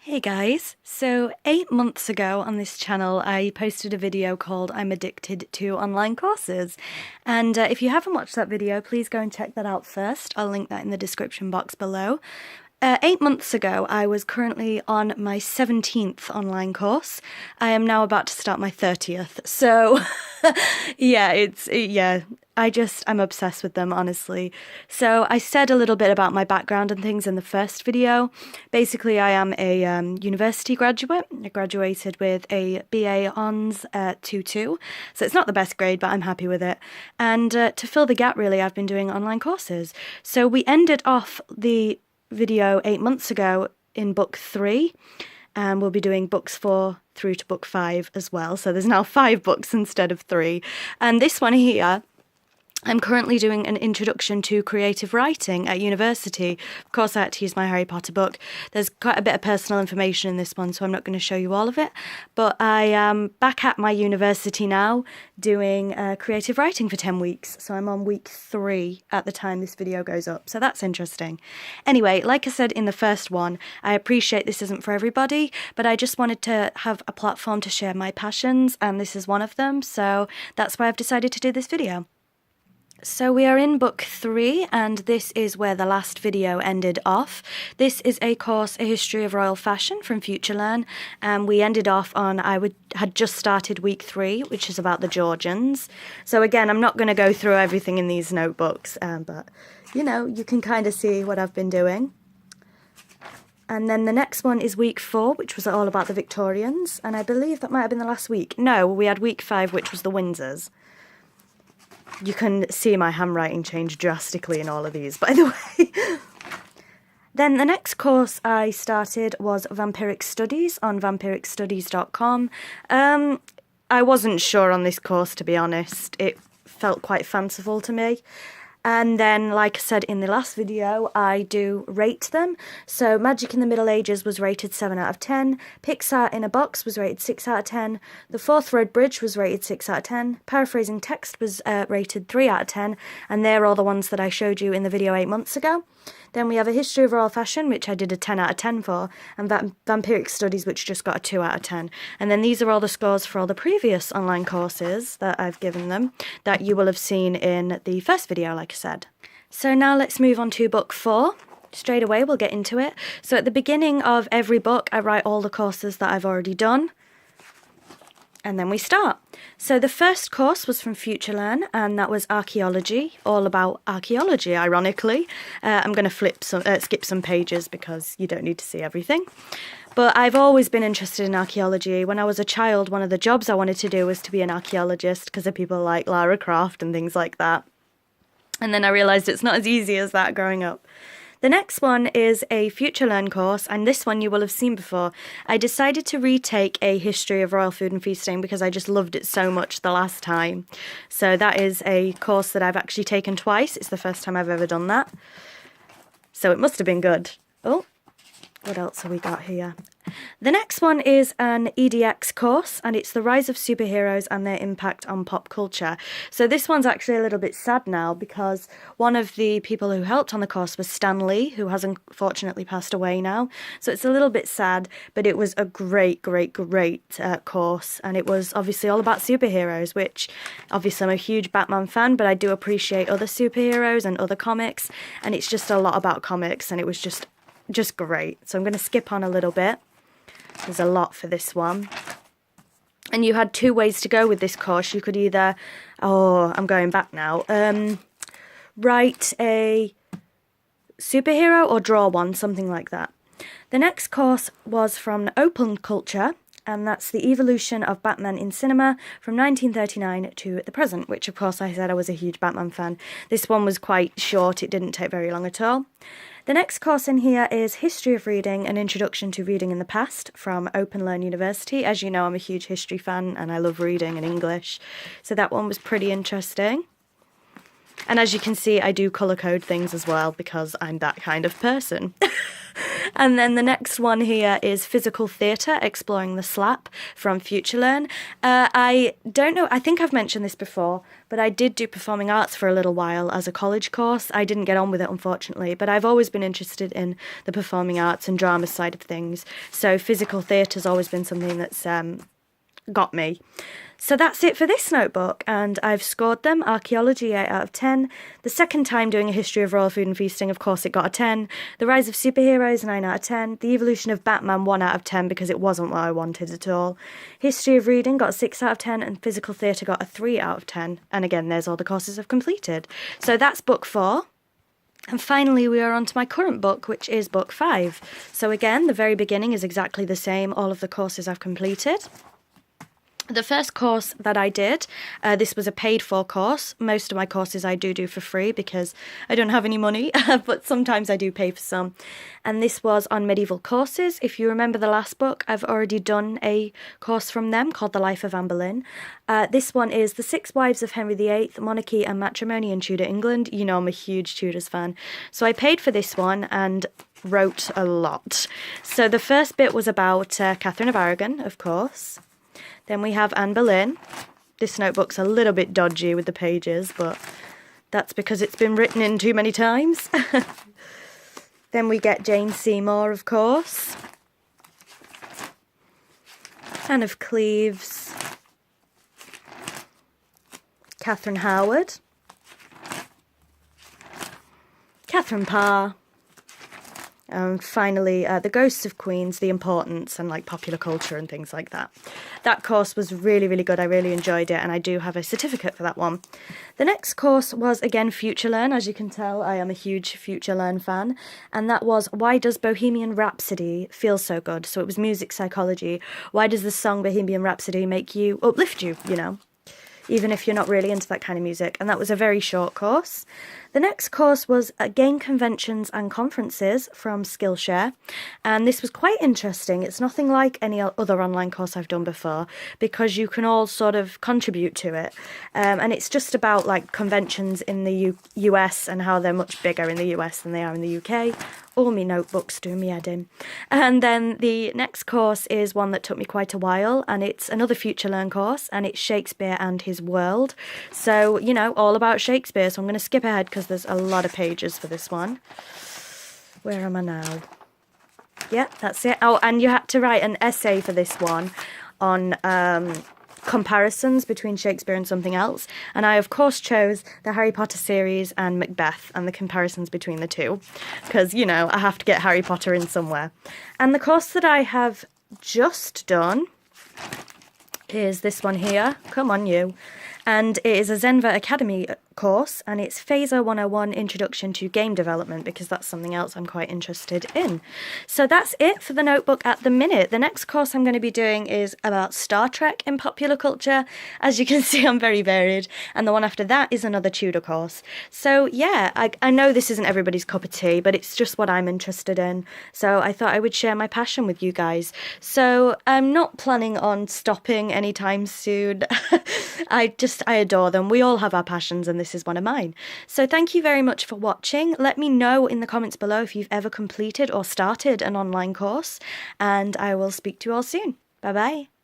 Hey guys, so 8 months ago on this channel I posted a video called I'm Addicted to Online Courses, and if you haven't watched that video please go and check that out first. I'll link that in the description box below. 8 months ago I was currently on my 17th online course. I am now about to start my 30th, so yeah, I'm obsessed with them, honestly. So I said a little bit about my background and things in the first video. Basically, I am a university graduate. I graduated with a BA Hons 2.2, so it's not the best grade, but I'm happy with it. And to fill the gap, really, I've been doing online courses. So we ended off the video 8 months ago in book 3, and we'll be doing books 4 through to book 5 as well. So there's now 5 books instead of 3. And this one here, I'm currently doing an introduction to creative writing at university. Of course, I had to use my Harry Potter book. There's quite a bit of personal information in this one, so I'm not going to show you all of it. But I am back at my university now doing creative writing for 10 weeks. So I'm on week 3 at the time this video goes up. So that's interesting. Anyway, like I said in the first one, I appreciate this isn't for everybody, but I just wanted to have a platform to share my passions, and this is one of them. So that's why I've decided to do this video. So we are in book 3, and this is where the last video ended off. This is a course, A History of Royal Fashion from FutureLearn, and we ended off on, had just started week 3, which is about the Georgians. So again, I'm not going to go through everything in these notebooks, but you know, you can kind of see what I've been doing. And then the next one is week 4, which was all about the Victorians, and I believe that might have been the last week. No, we had week 5, which was the Windsors. You can see my handwriting change drastically in all of these, by the way. Then the next course I started was Vampiric Studies on vampiricstudies.com. I wasn't sure on this course, to be honest. It felt quite fanciful to me. And then, like I said in the last video, I do rate them. So Magic in the Middle Ages was rated 7 out of 10. Pixar in a Box was rated 6 out of 10. The Fourth Road Bridge was rated 6 out of 10. Paraphrasing Text was rated 3 out of 10. And they're all the ones that I showed you in the video 8 months ago. Then we have A History of Royal Fashion, which I did a 10 out of 10 for, and Vampiric Studies, which just got a 2 out of 10. And then these are all the scores for all the previous online courses that I've given them, that you will have seen in the first video, like I said. So now let's move on to book 4. Straight away, we'll get into it. So at the beginning of every book, I write all the courses that I've already done. And then we start. So the first course was from FutureLearn, and that was archaeology, all about archaeology, ironically. I'm going to skip some pages because you don't need to see everything. But I've always been interested in archaeology. When I was a child, one of the jobs I wanted to do was to be an archaeologist because of people like Lara Croft and things like that. And then I realised it's not as easy as that growing up. The next one is a FutureLearn course, and this one you will have seen before. I decided to retake A History of Royal Food and Feasting because I just loved it so much the last time. So that is a course that I've actually taken twice. It's the first time I've ever done that. So it must have been good. Oh, what else have we got here? The next one is an EDX course, and it's the rise of superheroes and their impact on pop culture. So this one's actually a little bit sad now because one of the people who helped on the course was Stan Lee, who has unfortunately passed away now. So it's a little bit sad, but it was a great course, and it was obviously all about superheroes, which obviously I'm a huge Batman fan, but I do appreciate other superheroes and other comics, and it's just a lot about comics, and it was just great. So I'm going to skip on a little bit. There's a lot for this one. And you had 2 ways to go with this course. You could either, I'm going back now, write a superhero or draw one, something like that. The next course was from Open Culture, and that's the evolution of Batman in cinema from 1939 to the present, which of course I said I was a huge Batman fan. This one was quite short, it didn't take very long at all. The next course in here is History of Reading, an Introduction to Reading in the Past from OpenLearn University. As you know, I'm a huge history fan and I love reading and English, so that one was pretty interesting. And as you can see, I do colour code things as well because I'm that kind of person. And then the next one here is Physical Theatre, Exploring the Slap from FutureLearn. I don't know, I think I've mentioned this before, but I did do performing arts for a little while as a college course. I didn't get on with it, unfortunately, but I've always been interested in the performing arts and drama side of things. So physical theatre's always been something that's got me. So that's it for this notebook, and I've scored them. Archaeology, 8 out of 10. The second time doing a history of royal food and feasting, of course, it got a 10. The Rise of Superheroes, 9 out of 10. The Evolution of Batman, 1 out of 10, because it wasn't what I wanted at all. History of Reading got a 6 out of 10, and Physical Theatre got a 3 out of 10. And again, there's all the courses I've completed. So that's book 4. And finally, we are on to my current book, which is book 5. So again, the very beginning is exactly the same, all of the courses I've completed. The first course that I did, this was a paid-for course. Most of my courses I do for free because I don't have any money, but sometimes I do pay for some. And this was on medieval courses. If you remember the last book, I've already done a course from them called The Life of Anne Boleyn. This one is The Six Wives of Henry VIII, Monarchy and Matrimony in Tudor England. You know I'm a huge Tudors fan. So I paid for this one and wrote a lot. So the first bit was about Catherine of Aragon, of course. Then we have Anne Boleyn. This notebook's a little bit dodgy with the pages, but that's because it's been written in too many times. Then we get Jane Seymour, of course. Anne of Cleves. Catherine Howard. Catherine Parr. And finally, The Ghosts of Queens, The Importance, and like popular culture and things like that. That course was really, really good. I really enjoyed it, and I do have a certificate for that one. The next course was, again, FutureLearn. As you can tell, I am a huge FutureLearn fan. And that was, Why Does Bohemian Rhapsody Feel So Good? So it was music psychology. Why does the song Bohemian Rhapsody uplift you, you know? Even if you're not really into that kind of music. And that was a very short course. The next course was Game Conventions and Conferences from Skillshare. And this was quite interesting. It's nothing like any other online course I've done before because you can all sort of contribute to it. And it's just about like conventions in the US and how they're much bigger in the US than they are in the UK. All me notebooks do me head in. And then the next course is one that took me quite a while, and it's another FutureLearn course, and it's Shakespeare and His World. So, you know, all about Shakespeare. So I'm going to skip ahead because there's a lot of pages for this one. Where am I now? Yeah, that's it. Oh, and you had to write an essay for this one on comparisons between Shakespeare and something else, and I of course chose the Harry Potter series and Macbeth and the comparisons between the two because, you know, I have to get Harry Potter in somewhere. And the course that I have just done is this one here. Come on, you. And it is a Zenva Academy course, and it's Phaser 101 Introduction to Game Development, because that's something else I'm quite interested in. So that's it for the notebook at the minute. The next course I'm going to be doing is about Star Trek in popular culture. As you can see, I'm very varied, and the one after that is another Tudor course. So yeah, I know this isn't everybody's cup of tea, but it's just what I'm interested in. So I thought I would share my passion with you guys. So I'm not planning on stopping anytime soon. I adore them. We all have our passions, and this is one of mine. So thank you very much for watching. Let me know in the comments below if you've ever completed or started an online course, and I will speak to you all soon. Bye bye.